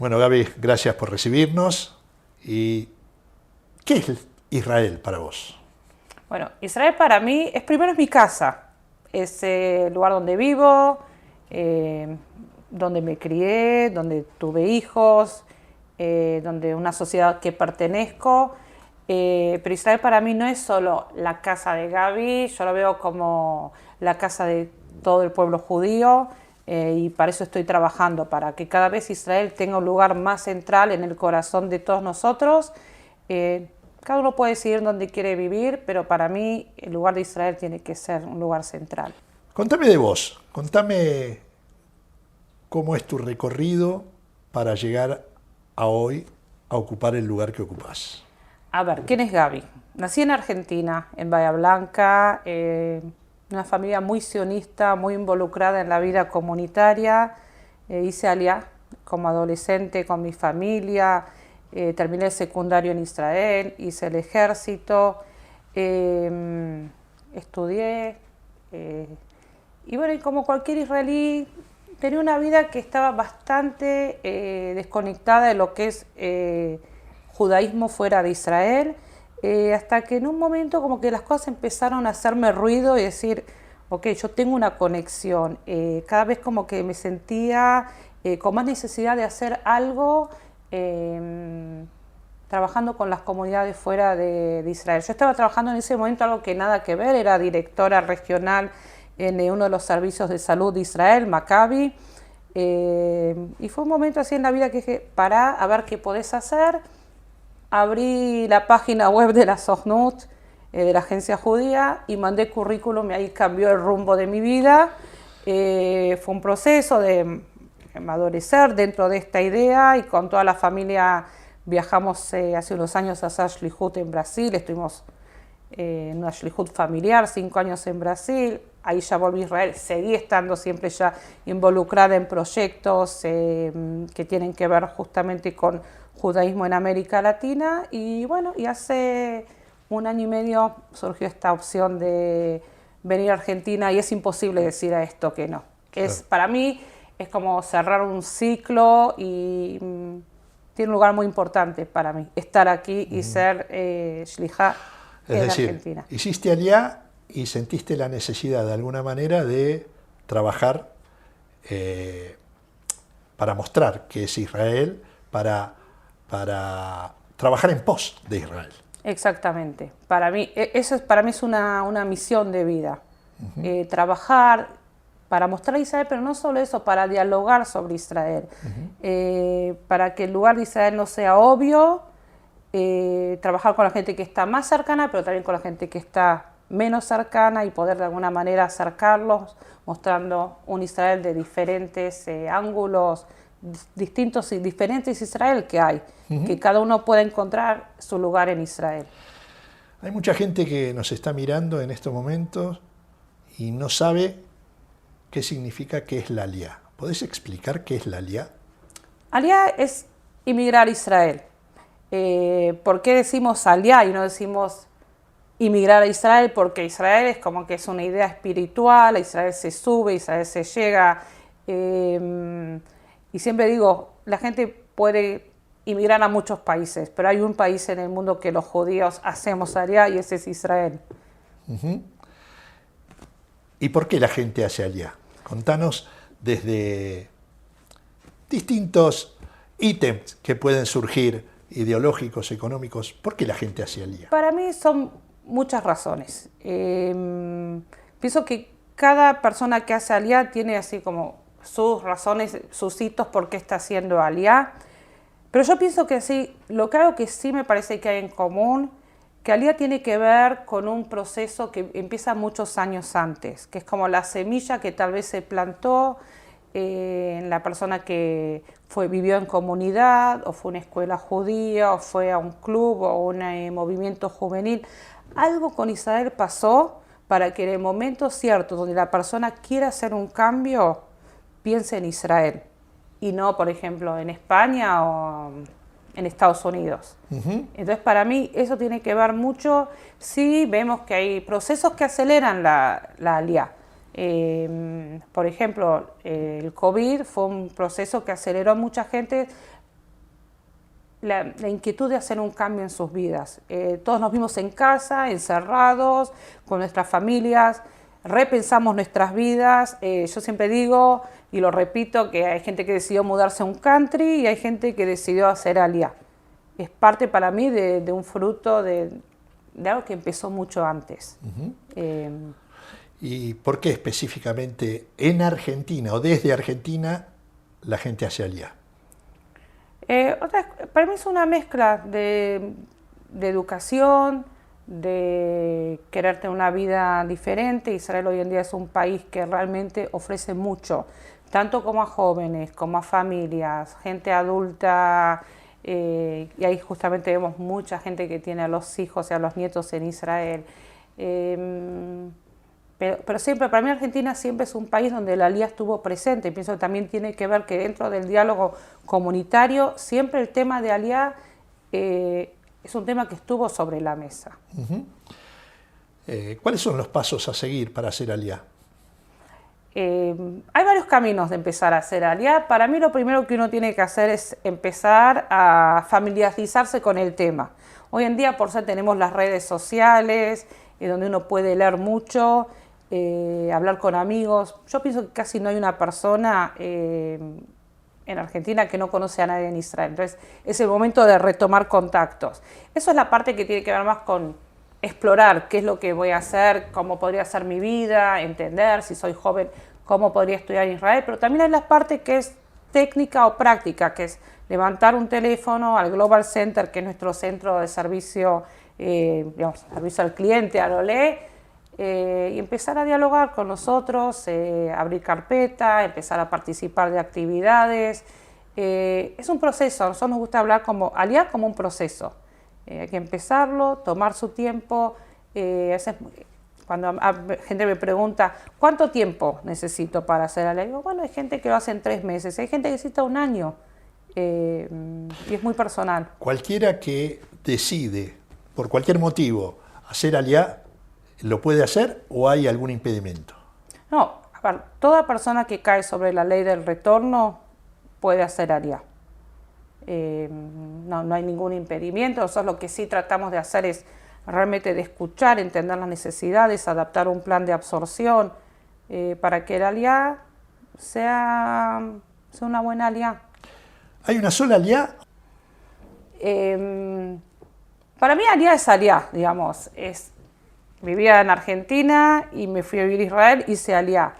Bueno, Gaby, gracias por recibirnos. ¿Y qué es Israel para vos? Bueno, Israel para mí primero es mi casa, es el lugar donde vivo, eh, donde me crié, donde tuve hijos, donde una sociedad que pertenezco. Pero Israel para mí no es solo la casa de Gaby, yo lo veo como la casa de todo el pueblo judío, y para eso estoy trabajando, para que cada vez Israel tenga un lugar más central en el corazón de todos nosotros. Cada uno puede decidir dónde quiere vivir, pero para mí el lugar de Israel tiene que ser un lugar central. Contame de vos, contame cómo es tu recorrido para llegar a hoy a ocupar el lugar que ocupás. A ver, ¿quién es Gaby? Nací en Argentina, en Bahía Blanca, una familia muy sionista, muy involucrada en la vida comunitaria. Hice Aliyá como adolescente con mi familia, terminé el secundario en Israel, hice el ejército, estudié, y bueno, y como cualquier israelí, tenía una vida que estaba bastante desconectada de lo que es judaísmo fuera de Israel, hasta que en un momento como que las cosas empezaron a hacerme ruido y decir, ok, yo tengo una conexión, cada vez como que me sentía con más necesidad de hacer algo, trabajando con las comunidades fuera de Israel. Yo estaba trabajando en ese momento algo que nada que ver, era directora regional en uno de los servicios de salud de Israel, Maccabi, y fue un momento así en la vida que dije, pará, a ver qué podés hacer. Abrí la página web de la Sochnut, de la agencia judía, y mandé currículum y ahí cambió el rumbo de mi vida. Fue un proceso de amadurecer dentro de esta idea, y con toda la familia viajamos hace unos años a hacer Shlihut en Brasil. Estuvimos en una Shlihut familiar, 5 años en Brasil. Ahí ya volví a Israel, seguí estando siempre ya involucrada en proyectos que tienen que ver justamente con judaísmo en América Latina, y bueno, y hace 1 año y medio surgió esta opción de venir a Argentina, y es imposible decir a esto que no. Claro. Para mí es como cerrar un ciclo, y tiene un lugar muy importante para mí, estar aquí y ser Shlihá en Argentina. Hiciste Aliyá y sentiste la necesidad de alguna manera de trabajar para mostrar que es Israel, para trabajar en pos de Israel. Exactamente. Para mí, para mí es una misión de vida. Trabajar para mostrar a Israel, pero no solo eso, para dialogar sobre Israel. Para que el lugar de Israel no sea obvio, trabajar con la gente que está más cercana, pero también con la gente que está menos cercana, y poder de alguna manera acercarlos, mostrando un Israel de diferentes ángulos, distintos y diferentes Israel que hay, que cada uno pueda encontrar su lugar en Israel. Hay mucha gente que nos está mirando en estos momentos y no sabe qué significa, qué es la Aliyá. ¿Podés explicar qué es la Aliyá? Aliyá es inmigrar a Israel. ¿Por qué decimos Aliyá y no decimos inmigrar a Israel? Porque Israel es como que es una idea espiritual, Israel se sube, Israel se llega. Y siempre digo, la gente puede inmigrar a muchos países, pero hay un país en el mundo que los judíos hacemos Aliyá, y ese es Israel. ¿Y por qué la gente hace Aliyá? Contanos desde distintos ítems que pueden surgir, ideológicos, económicos, ¿por qué la gente hace Aliyá? Para mí son muchas razones. Pienso que cada persona que hace Aliyá tiene así como sus razones, sus hitos por qué está haciendo Aliyá. Pero yo pienso que sí, lo que sí me parece que hay en común, que Aliyá tiene que ver con un proceso que empieza muchos años antes, que es como la semilla que tal vez se plantó en la persona que vivió en comunidad, o fue a una escuela judía, o fue a un club, o un movimiento juvenil. Algo con Israel pasó para que en el momento cierto donde la persona quiera hacer un cambio, piense en Israel, y no, por ejemplo, en España o en Estados Unidos. Entonces, para mí, eso tiene que ver mucho. Sí, vemos que hay procesos que aceleran la Aliyá. Por ejemplo, el COVID fue un proceso que aceleró a mucha gente la inquietud de hacer un cambio en sus vidas. Todos nos vimos en casa, encerrados, con nuestras familias, repensamos nuestras vidas. Yo siempre digo, y lo repito, que hay gente que decidió mudarse a un country y hay gente que decidió hacer aliyá. Es parte para mí de un fruto de algo que empezó mucho antes. ¿Y por qué específicamente en Argentina o desde Argentina la gente hace aliyá? Para mí es una mezcla de educación, de querer tener una vida diferente. Israel hoy en día es un país que realmente ofrece mucho, tanto como a jóvenes, como a familias, gente adulta, y ahí justamente vemos mucha gente que tiene a los hijos y a los nietos en Israel. Pero siempre, para mí Argentina siempre es un país donde la aliyá estuvo presente, y pienso que también tiene que ver que dentro del diálogo comunitario siempre el tema de aliyá es un tema que estuvo sobre la mesa. ¿Cuáles son los pasos a seguir para hacer aliyá? Hay varios caminos de empezar a hacer aliyá. Para mí lo primero que uno tiene que hacer es empezar a familiarizarse con el tema. Hoy en día, por suerte, tenemos las redes sociales, donde uno puede leer mucho, hablar con amigos. Yo pienso que casi no hay una persona en Argentina que no conoce a nadie en Israel. Entonces, es el momento de retomar contactos. Eso es la parte que tiene que ver más con explorar qué es lo que voy a hacer, cómo podría ser mi vida, entender si soy joven, cómo podría estudiar en Israel. Pero también hay la parte que es técnica o práctica, que es levantar un teléfono al Global Center, que es nuestro centro de servicio, servicio al cliente, al OLE, y empezar a dialogar con nosotros, abrir carpeta, empezar a participar de actividades. Es un proceso, a nosotros nos gusta hablar como aliyá como un proceso. Hay que empezarlo, tomar su tiempo. Cuando gente me pregunta, ¿cuánto tiempo necesito para hacer aliyá? Digo, bueno, hay gente que lo hace en 3 meses, hay gente que necesita 1 año, y es muy personal. Cualquiera que decide, por cualquier motivo, hacer aliyá, ¿lo puede hacer o hay algún impedimento? No, a ver, toda persona que cae sobre la ley del retorno puede hacer aliyá. No hay ningún impedimento. Nosotros lo que sí tratamos de hacer es realmente de escuchar, entender las necesidades, adaptar un plan de absorción para que el aliyá sea una buena aliyá. ¿Hay una sola aliyá? Para mí aliyá es aliyá, digamos. Vivía en Argentina y me fui a vivir a Israel, hice aliyá.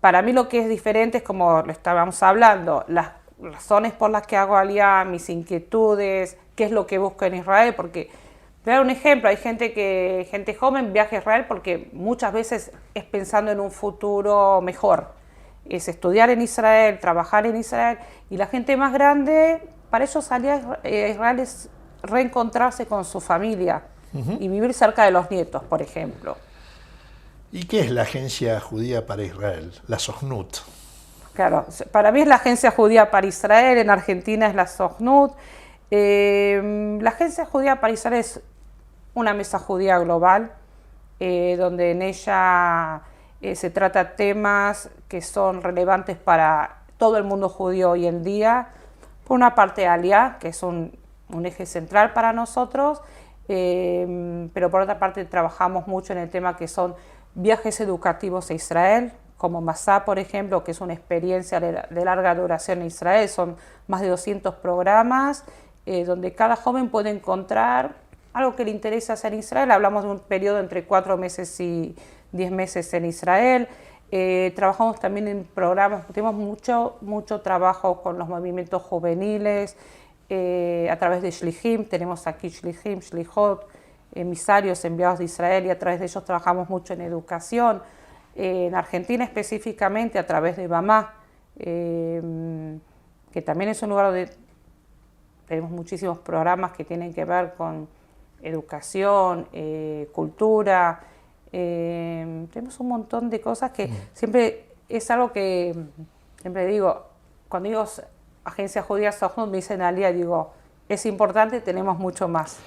Para mí lo que es diferente es, como lo estábamos hablando, las razones por las que hago aliyá, mis inquietudes, qué es lo que busco en Israel, porque, voy a dar un ejemplo, hay gente joven viaja a Israel porque muchas veces es pensando en un futuro mejor, es estudiar en Israel, trabajar en Israel, y la gente más grande, para ellos aliyá a Israel es reencontrarse con su familia y vivir cerca de los nietos, por ejemplo. ¿Y qué es la Agencia Judía para Israel, la Sojnut? Claro, para mí es la Agencia Judía para Israel, en Argentina es la Sojnut. La Agencia Judía para Israel es una mesa judía global, donde en ella se trata temas que son relevantes para todo el mundo judío hoy en día. Por una parte aliyá, que es un eje central para nosotros, pero por otra parte trabajamos mucho en el tema que son viajes educativos a Israel, como Masá, por ejemplo, que es una experiencia de larga duración en Israel. Son más de 200 programas donde cada joven puede encontrar algo que le interesa hacer en Israel. Hablamos de un periodo entre 4 meses y 10 meses en Israel. Trabajamos también en programas, tenemos mucho trabajo con los movimientos juveniles, a través de Shlichim, tenemos aquí Shlichim, Shlihot, emisarios enviados de Israel, y a través de ellos trabajamos mucho en educación. En Argentina específicamente a través de Bamá, que también es un lugar donde tenemos muchísimos programas que tienen que ver con educación, cultura. Tenemos un montón de cosas que siempre es algo que siempre digo, cuando digo Agencia Judía Sojnut, me dicen aliyá, digo, es importante, tenemos mucho más.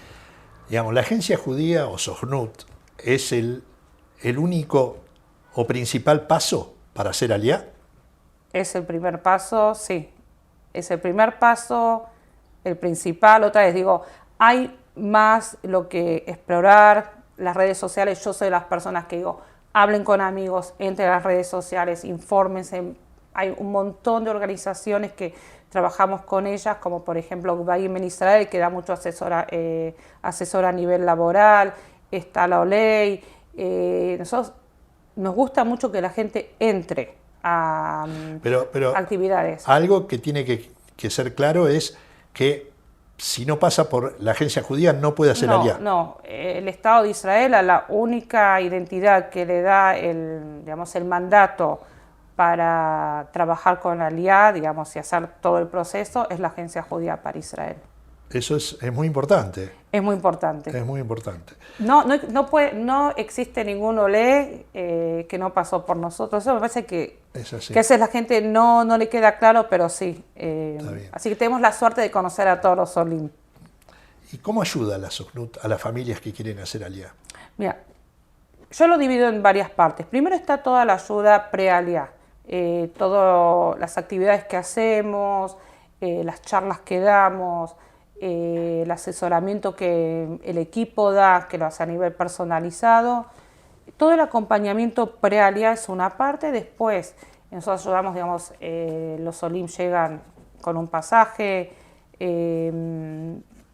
Digamos, la Agencia Judía o Sojnut es el único o principal paso para hacer aliyá. Es el primer paso, sí. Es el primer paso el principal. Otra vez digo, hay más lo que explorar, las redes sociales. Yo soy de las personas que digo, hablen con amigos, entren a las redes sociales, infórmense. Hay un montón de organizaciones que trabajamos con ellas, como por ejemplo Gbaim en Israel, que da mucho asesor a nivel laboral, está la OLEI. Nosotros nos gusta mucho que la gente entre a pero actividades. Algo que tiene que ser claro es que si no pasa por la agencia judía no puede hacer Aliyah. No, el Estado de Israel, a la única identidad que le da el mandato para trabajar con Aliyah, digamos, y hacer todo el proceso, es la Agencia Judía para Israel. Eso es muy importante. Es muy importante. Es muy importante. No existe ningún olé que no pasó por nosotros. Eso me parece que a veces la gente no le queda claro, pero sí. Así que tenemos la suerte de conocer a todos los olim. ¿Y cómo ayuda la Sokhnut a las familias que quieren hacer Aliyah? Mira, yo lo divido en varias partes. Primero está toda la ayuda pre-Aliyah. Todas las actividades que hacemos, las charlas que damos, el asesoramiento que el equipo da, que lo hace a nivel personalizado. Todo el acompañamiento pre-Aliyah es una parte. Después nosotros ayudamos, digamos, los olim llegan con un pasaje,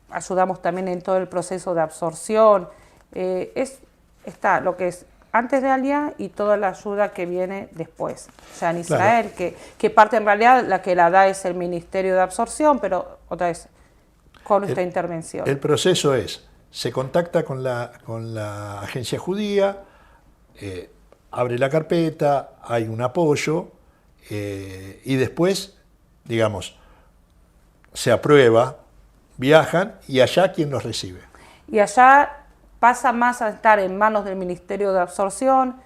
ayudamos también en todo el proceso de absorción. Está lo que es antes de Aliyah y toda la ayuda que viene después. Ya en Israel, claro, que parte en realidad la que la da es el Ministerio de Absorción, pero otra vez con nuestra intervención. El proceso es, se contacta con la agencia judía, abre la carpeta, hay un apoyo y después, digamos, se aprueba, viajan y allá ¿quién los recibe? Y allá pasa más a estar en manos del Ministerio de Absorción.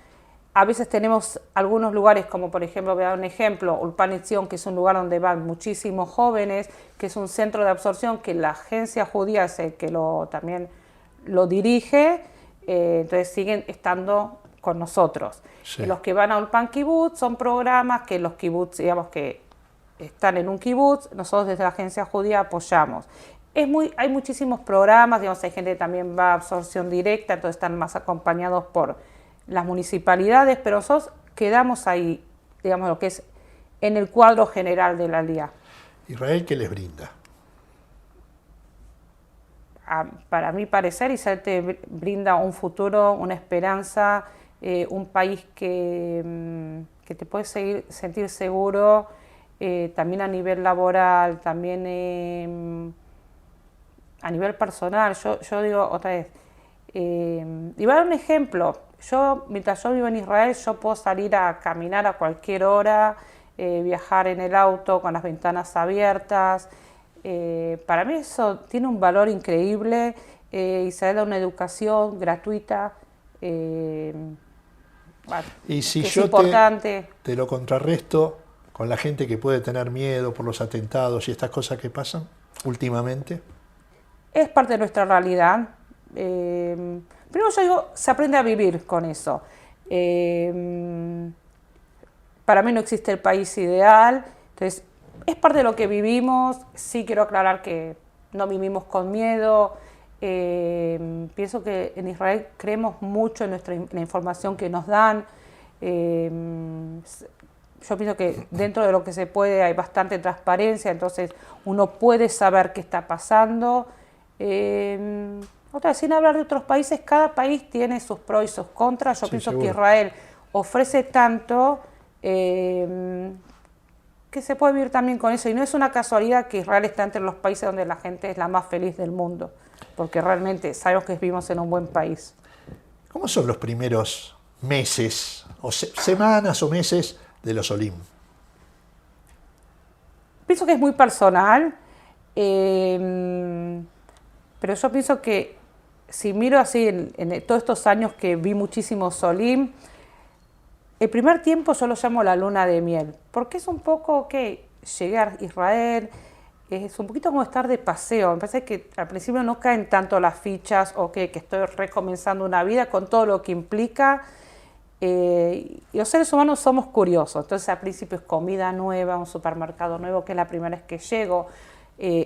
A veces tenemos algunos lugares, como por ejemplo, voy a dar un ejemplo, Ulpan Etzion, que es un lugar donde van muchísimos jóvenes, que es un centro de absorción que la agencia judía es el que también lo dirige, entonces siguen estando con nosotros. Sí. Los que van a Ulpan Kibbutz son programas que los kibbutz, digamos que están en un kibbutz, nosotros desde la agencia judía apoyamos. Hay muchísimos programas, digamos, hay gente que también va a absorción directa, entonces están más acompañados por las municipalidades, pero nosotros quedamos ahí, digamos, lo que es en el cuadro general de la Aliyah. ¿Israel qué les brinda? Para mi parecer, Israel te brinda un futuro, una esperanza, un país que te puede sentir seguro, también a nivel laboral, también a nivel personal. Yo digo otra vez, y voy a dar un ejemplo. Mientras yo vivo en Israel, yo puedo salir a caminar a cualquier hora, viajar en el auto con las ventanas abiertas. Para mí eso tiene un valor increíble. Israel da una educación gratuita, y si que yo es importante. Te lo contrarresto con la gente que puede tener miedo por los atentados y estas cosas que pasan últimamente. Es parte de nuestra realidad. Primero yo digo, se aprende a vivir con eso. Para mí no existe el país ideal, entonces es parte de lo que vivimos. Sí quiero aclarar que no vivimos con miedo. Pienso que en Israel creemos mucho en la información que nos dan. Yo pienso que dentro de lo que se puede hay bastante transparencia, entonces uno puede saber qué está pasando. Otra vez, sin hablar de otros países, cada país tiene sus pros y sus contras. Yo pienso que Israel ofrece tanto que se puede vivir también con eso. Y no es una casualidad que Israel está entre los países donde la gente es la más feliz del mundo, porque realmente sabemos que vivimos en un buen país. ¿Cómo son los primeros meses, o semanas o meses de los olim? Pienso que es muy personal. Pero yo pienso que si miro así en todos estos años que vi muchísimos olim, el primer tiempo yo lo llamo la luna de miel, porque es un poco que llegar a Israel, es un poquito como estar de paseo. Me parece que al principio no caen tanto las fichas o que estoy recomenzando una vida con todo lo que implica. Y los seres humanos somos curiosos, entonces al principio es comida nueva, un supermercado nuevo, que es la primera vez que llego.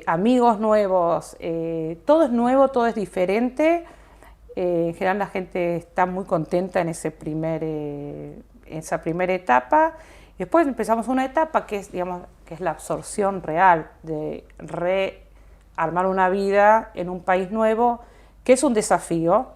amigos nuevos, todo es nuevo, todo es diferente. En general la gente está muy contenta en esa primera etapa. Después empezamos una etapa que es, digamos, que es la absorción real, de rearmar una vida en un país nuevo, que es un desafío.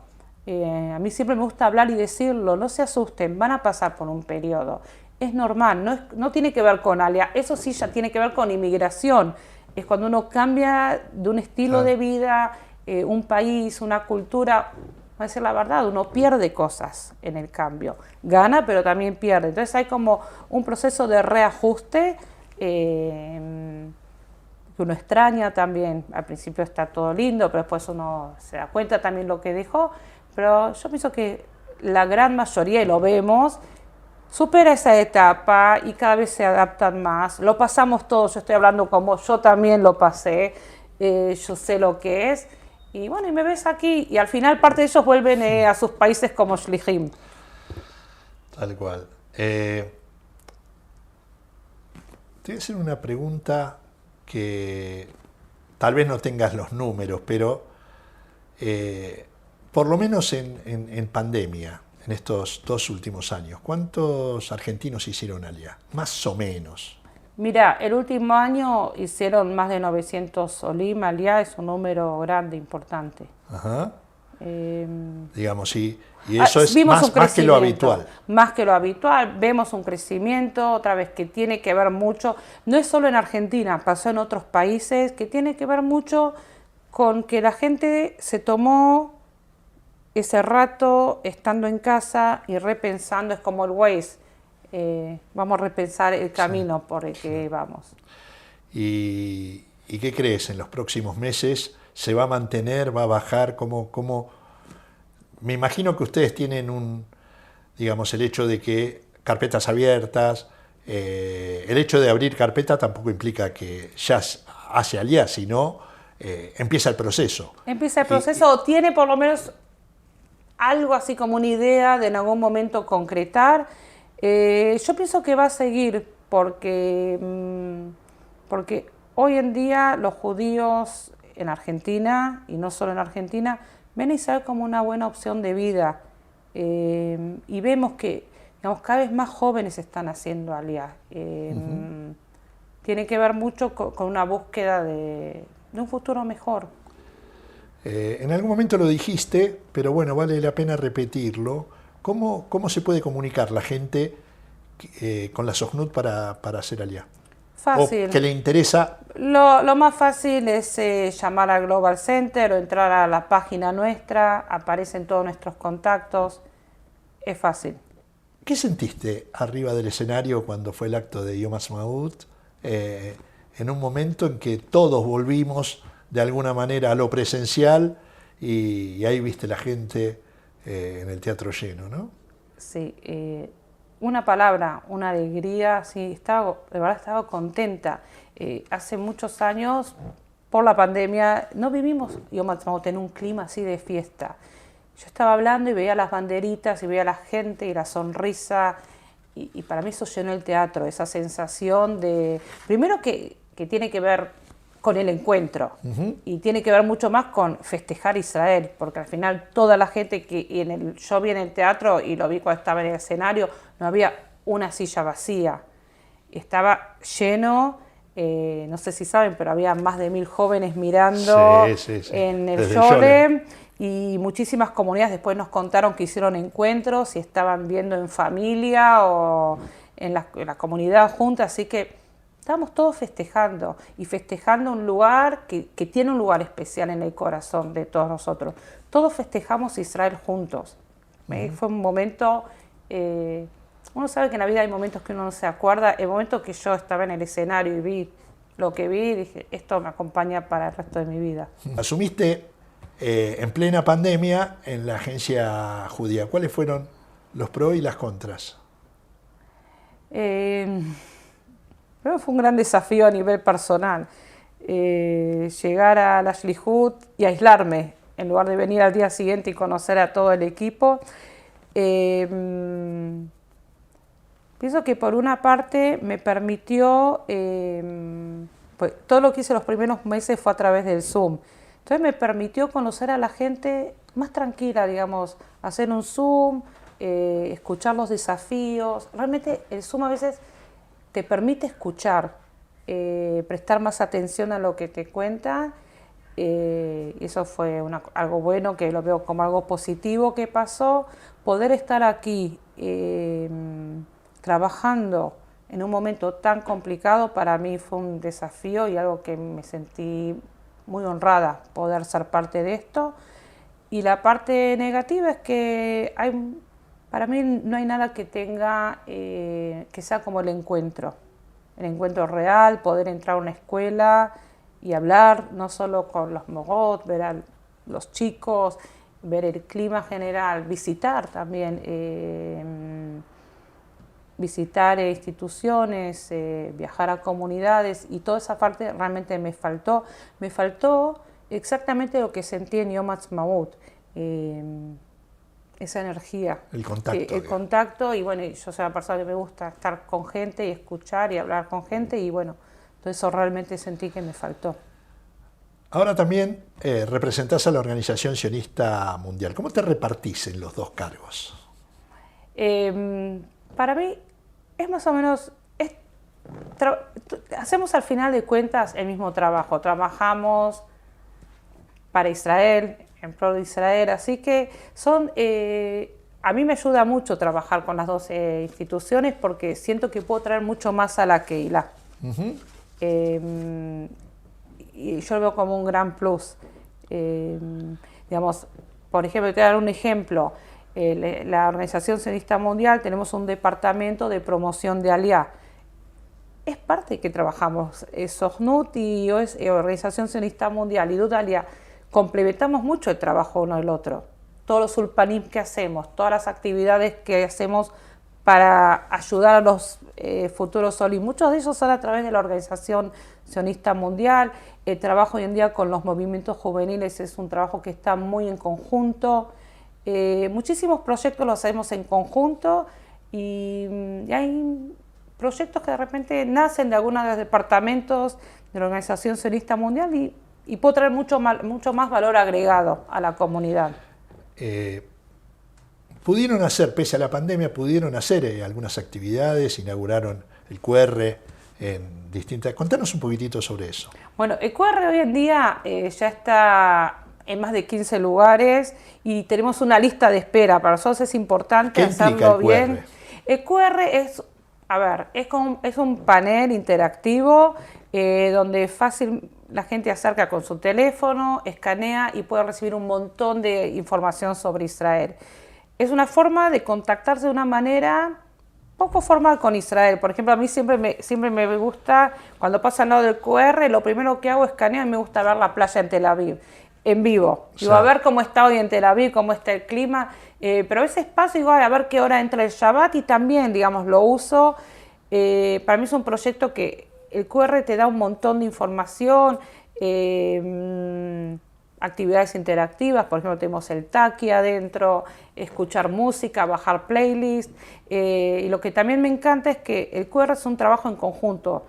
A mí siempre me gusta hablar y decirlo, no se asusten, van a pasar por un periodo. Es normal, no tiene que ver con Alia, eso sí ya tiene que ver con inmigración. Es cuando uno cambia de un estilo de vida, un país, una cultura, voy a decir la verdad, uno pierde cosas en el cambio. Gana, pero también pierde. Entonces hay como un proceso de reajuste que uno extraña también. Al principio está todo lindo, pero después uno se da cuenta también lo que dejó. Pero yo pienso que la gran mayoría, y lo vemos, supera esa etapa y cada vez se adaptan más. Lo pasamos todos, yo estoy hablando como yo también lo pasé, yo sé lo que es. Y bueno, y me ves aquí, y al final parte de ellos vuelven a sus países como Shlichim. Tal cual. Te voy a hacer una pregunta que tal vez no tengas los números, pero por lo menos en pandemia, en estos 2 últimos años, ¿cuántos argentinos hicieron Aliyah? Más o menos. Mira, el último año hicieron más de 900 Olim, Aliyah es un número grande, importante. Ajá. Digamos, y eso es más que lo habitual. Más que lo habitual, vemos un crecimiento, otra vez que tiene que ver mucho, no es solo en Argentina, pasó en otros países, que tiene que ver mucho con que la gente se tomó ese rato estando en casa y repensando, es como el Waze, vamos a repensar el camino por el que vamos. ¿Y qué crees? ¿En los próximos meses se va a mantener, va a bajar? ¿Cómo? Me imagino que ustedes tienen digamos, el hecho de que carpetas abiertas, el hecho de abrir carpeta tampoco implica que ya hace Aliyah, sino empieza el proceso. Empieza el proceso, o tiene por lo menos algo así como una idea de en algún momento concretar. Yo pienso que va a seguir porque hoy en día los judíos en Argentina, y no solo en Argentina, ven a Israel como una buena opción de vida. Y vemos que, digamos, cada vez más jóvenes están haciendo Aliyah. Tiene que ver mucho con una búsqueda de un futuro mejor. En algún momento lo dijiste, pero bueno, vale la pena repetirlo. ¿Cómo se puede comunicar la gente con la Sojnut para hacer Aliyah? Fácil. ¿O que le interesa? Lo más fácil es llamar al Global Center o entrar a la página nuestra, aparecen todos nuestros contactos, es fácil. ¿Qué sentiste arriba del escenario cuando fue el acto de Yom Ha'atzmaut? En un momento en que todos volvimos de alguna manera a lo presencial y ahí viste la gente en el teatro lleno, ¿no? Sí, una palabra, una alegría, sí, de verdad estaba contenta. Hace muchos años, por la pandemia, no vivimos Yom Ha'atzmaut en un clima así de fiesta. Yo estaba hablando y veía las banderitas y veía la gente y la sonrisa y para mí eso llenó el teatro, esa sensación de, primero que tiene que ver con el encuentro y tiene que ver mucho más con festejar Israel, porque al final toda la gente yo vi en el teatro y lo vi cuando estaba en el escenario, no había una silla vacía, estaba lleno, no sé si saben, pero había más de 1000 jóvenes mirando en el Sholem, y muchísimas comunidades después nos contaron que hicieron encuentros y estaban viendo en familia o en la comunidad juntas, así que estábamos todos festejando y festejando un lugar que tiene un lugar especial en el corazón de todos nosotros. Todos festejamos Israel juntos. Fue un momento, uno sabe que en la vida hay momentos que uno no se acuerda. El momento que yo estaba en el escenario y vi lo que vi, dije, esto me acompaña para el resto de mi vida. Asumiste en plena pandemia en la agencia judía. ¿Cuáles fueron los pros y las contras? Pero fue un gran desafío a nivel personal, llegar a la Shlihut y aislarme, en lugar de venir al día siguiente y conocer a todo el equipo. Pienso que por una parte me permitió pues todo lo que hice los primeros meses fue a través del Zoom. Entonces me permitió conocer a la gente más tranquila, digamos, hacer un Zoom, escuchar los desafíos. Realmente el Zoom a veces te permite escuchar, prestar más atención a lo que te cuentan. Eso fue algo bueno, que lo veo como algo positivo que pasó. Poder estar aquí trabajando en un momento tan complicado para mí fue un desafío y algo que me sentí muy honrada poder ser parte de esto. Y la parte negativa es que para mí no hay nada que tenga que sea como el encuentro real, poder entrar a una escuela y hablar no solo con los mogot, ver a los chicos, ver el clima general, visitar también, visitar instituciones, viajar a comunidades, y toda esa parte realmente me faltó. Me faltó exactamente lo que sentí en Yom Ha'atzmaut, esa energía. El contacto. El contacto, y bueno, yo soy una persona que me gusta estar con gente y escuchar y hablar con gente, y bueno, todo eso realmente sentí que me faltó. Ahora también representás a la Organización Sionista Mundial. ¿Cómo te repartís en los dos cargos? Para mí es más o menos, hacemos al final de cuentas el mismo trabajo, trabajamos para Israel, en pro de Israel, así que a mí me ayuda mucho trabajar con las dos instituciones porque siento que puedo traer mucho más a la Keilah. Y yo lo veo como un gran plus. Digamos, por ejemplo, te voy a dar un ejemplo. La Organización Sionista Mundial tenemos un departamento de promoción de Aliyá. Es parte que trabajamos. Sochnut y Organización Sionista Mundial y Idut Aliyá complementamos mucho el trabajo uno del otro. Todos los ulpanim que hacemos, todas las actividades que hacemos para ayudar a los futuros solis, muchos de ellos son a través de la Organización Sionista Mundial. El trabajo hoy en día con los movimientos juveniles es un trabajo que está muy en conjunto. Muchísimos proyectos los hacemos en conjunto y hay proyectos que de repente nacen de algunos de los departamentos de la Organización Sionista Mundial y puede traer mucho más valor agregado a la comunidad. Pudieron hacer, pese a la pandemia, pudieron hacer algunas actividades, inauguraron el QR en distintas... Contanos un poquitito sobre eso. Bueno, el QR hoy en día ya está en más de 15 lugares y tenemos una lista de espera. Para nosotros es importante hacerlo bien. El QR es un panel interactivo donde fácil la gente acerca con su teléfono, escanea y puede recibir un montón de información sobre Israel. Es una forma de contactarse de una manera poco formal con Israel. Por ejemplo, a mí siempre me gusta, cuando pasa al lado del QR, lo primero que hago es escanear y me gusta ver la playa en Tel Aviv, en vivo. Digo, a ver cómo está hoy en Tel Aviv, cómo está el clima, pero a veces paso igual a ver qué hora entra el Shabbat y también, digamos, lo uso. Para mí es un proyecto que el QR te da un montón de información, actividades interactivas, por ejemplo tenemos el Taki adentro, escuchar música, bajar playlist, y lo que también me encanta es que el QR es un trabajo en conjunto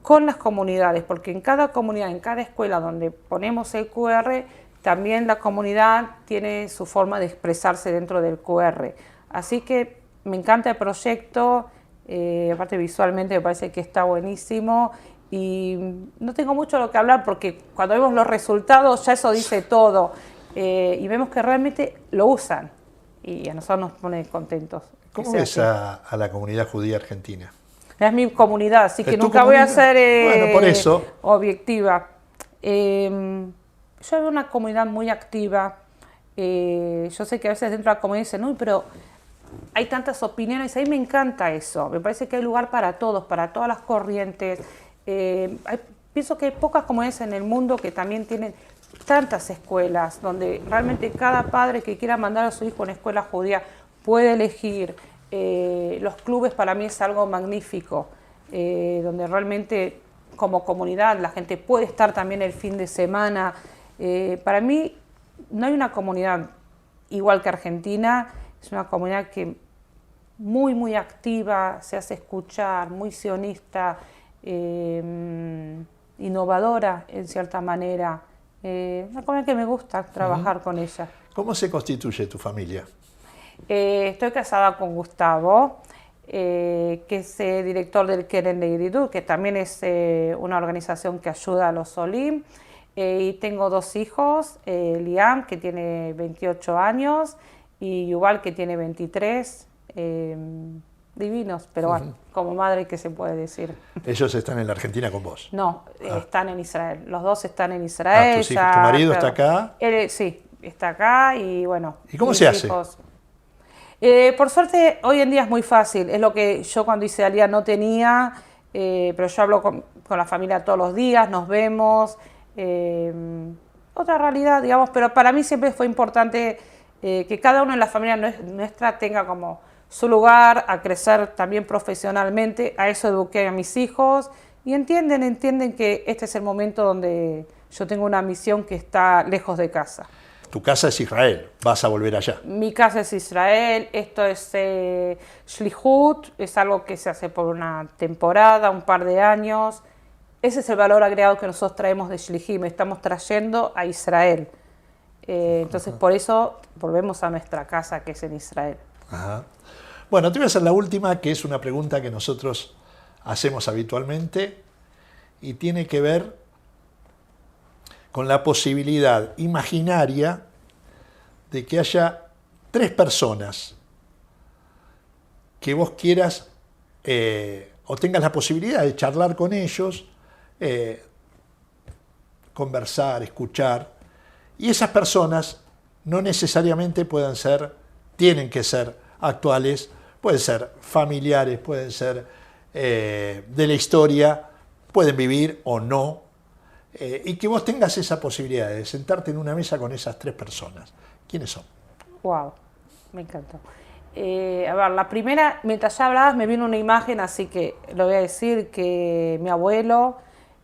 con las comunidades, porque en cada comunidad, en cada escuela donde ponemos el QR, también la comunidad tiene su forma de expresarse dentro del QR. Así que me encanta el proyecto, aparte visualmente me parece que está buenísimo. Y no tengo mucho lo que hablar porque cuando vemos los resultados ya eso dice todo y vemos que realmente lo usan y a nosotros nos pone contentos. ¿Cómo ves a la comunidad judía argentina? Es mi comunidad, así que nunca voy a ser bueno, por eso. objetiva. Yo veo una comunidad muy activa. Yo sé que a veces dentro de la comunidad dicen, uy, pero hay tantas opiniones. A mí me encanta eso. Me parece que hay lugar para todos, para todas las corrientes. Pienso que hay pocas comunidades en el mundo que también tienen tantas escuelas, donde realmente cada padre que quiera mandar a su hijo a una escuela judía puede elegir. Los clubes para mí es algo magnífico, donde realmente como comunidad la gente puede estar también el fin de semana. Para mí no hay una comunidad igual que Argentina, es una comunidad que muy, muy activa, se hace escuchar, muy sionista. innovadora en cierta manera. Una comunidad que me gusta trabajar con ella. ¿Cómo se constituye tu familia? Estoy casada con Gustavo, que es director del Keren Leiridur, que también es una organización que ayuda a los Olim. Y tengo 2 hijos, Liam, que tiene 28 años, y Yuval, que tiene 23. Divinos, pero bueno, como madre, ¿qué se puede decir? ¿Ellos están en la Argentina con vos? No, están en Israel. Los 2 están en Israel. ¿Tus hijos, tu marido está acá? Él, sí, está acá y bueno. ¿Y cómo se hace? Por suerte, hoy en día es muy fácil. Es lo que yo cuando hice Alía no tenía, pero yo hablo con la familia todos los días, nos vemos. Otra realidad, digamos, pero para mí siempre fue importante que cada uno en la familia nuestra tenga como su lugar, a crecer también profesionalmente. A eso eduqué a mis hijos y entienden que este es el momento donde yo tengo una misión que está lejos de casa. Tu casa es Israel, vas a volver allá. Mi casa es Israel, esto es Shlihut, es algo que se hace por una temporada, un par de años. Ese es el valor agregado que nosotros traemos de Shlihim, estamos trayendo a Israel. Entonces por eso volvemos a nuestra casa que es en Israel. Ajá. Bueno, te voy a hacer la última, que es una pregunta que nosotros hacemos habitualmente y tiene que ver con la posibilidad imaginaria de que haya 3 personas que vos quieras o tengas la posibilidad de charlar con ellos, conversar, escuchar, y esas personas no necesariamente tienen que ser actuales, pueden ser familiares, pueden ser de la historia, pueden vivir o no, y que vos tengas esa posibilidad de sentarte en una mesa con esas 3 personas. ¿Quiénes son? Wow, me encantó. A ver, la primera, mientras ya hablabas me vino una imagen, así que lo voy a decir, que mi abuelo,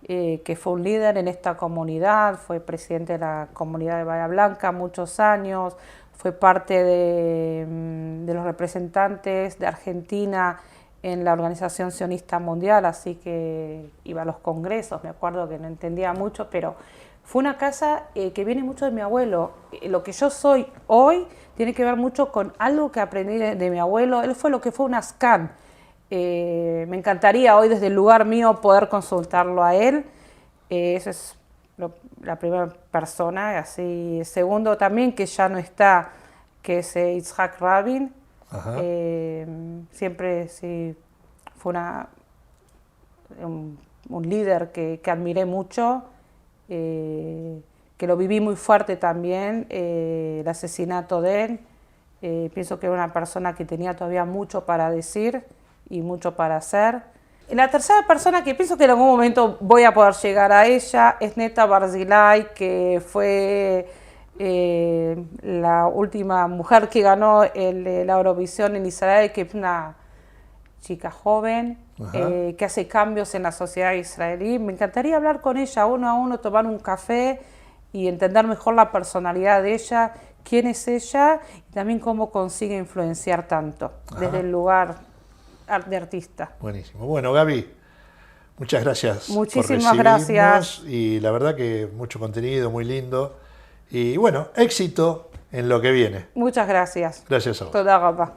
que fue un líder en esta comunidad, fue presidente de la comunidad de Bahía Blanca muchos años, fue parte de los representantes de Argentina en la Organización Sionista Mundial, así que iba a los congresos, me acuerdo que no entendía mucho, pero fue una casa que viene mucho de mi abuelo. Lo que yo soy hoy tiene que ver mucho con algo que aprendí de mi abuelo. Él fue lo que fue un ascan. Me encantaría hoy desde el lugar mío poder consultarlo a él. Esa es la primera persona. Así, segundo también, que ya no está, que es Yitzhak Rabin. Siempre sí, fue un líder que admiré mucho, que lo viví muy fuerte también, el asesinato de él. Pienso que era una persona que tenía todavía mucho para decir y mucho para hacer. La tercera persona que pienso que en algún momento voy a poder llegar a ella es Neta Barzilai, que fue la última mujer que ganó la Eurovisión en Israel, que es una chica joven, que hace cambios en la sociedad israelí. Me encantaría hablar con ella uno a uno, tomar un café y entender mejor la personalidad de ella, quién es ella y también cómo consigue influenciar tanto desde el lugar de artista. Buenísimo. Bueno, Gaby, muchas gracias. Muchísimas gracias. Y la verdad que mucho contenido, muy lindo. Y bueno, éxito en lo que viene. Muchas gracias. Gracias a vos. Toda rabá.